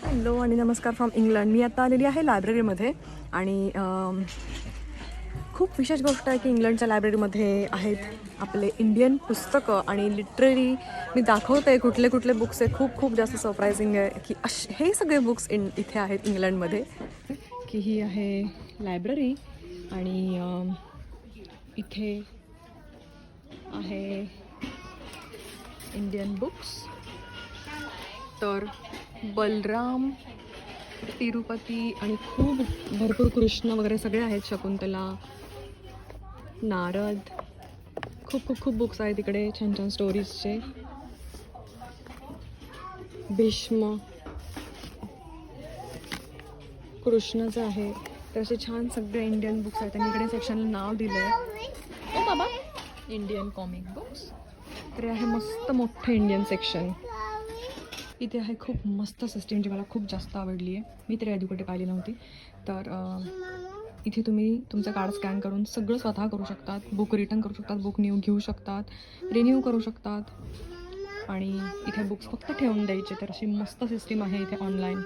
Hello आणि नमस्कार from England. मी आता आलेली आहे लायब्ररीमध्ये आणि खूप विशेष गोष्ट आहे की इंग्लंडच्या लायब्ररीमध्ये आहेत आपले इंडियन पुस्तकं आणि लिटररी मी दाखवते कुठले कुठले बुक्स आहे. खूप खूप जास्त सरप्रायझिंग आहे की हे सगळे बुक्स इथे आहेत इंग्लंडमध्ये. की ही आहे लायब्ररी आणि इथे आहे इंडियन बुक्स. तर बलराम, तिरुपती आणि खूप भरपूर कृष्ण वगैरे सगळे आहेत, शकुंतला, नारद, खूप खूप खूप बुक्स आहेत इकडे, छान छान स्टोरीजचे. भीष्म, कृष्णाचं आहे. तर असे छान सगळे इंडियन बुक्स आहेत आणि इकडे सेक्शनला नाव दिलं आहे, ओ बाबा, इंडियन कॉमिक बुक्स. तर आहे मस्त मोठं इंडियन सेक्शन. इथे आहे खूप मस्त सिस्टीम जी मला खूप जास्त आवडली आहे. मी तरी आधी कुठे पाहिली नव्हती. तर इथे तुम्ही तुमचं कार्ड स्कॅन करून सगळं स्वतः करू शकतात. बुक रिटर्न करू शकतात, बुक न्यू घेऊ शकतात, रिन्यू करू शकतात आणि इथे बुक्स फक्त ठेवून द्यायचे. तर अशी मस्त सिस्टीम आहे इथे ऑनलाईन.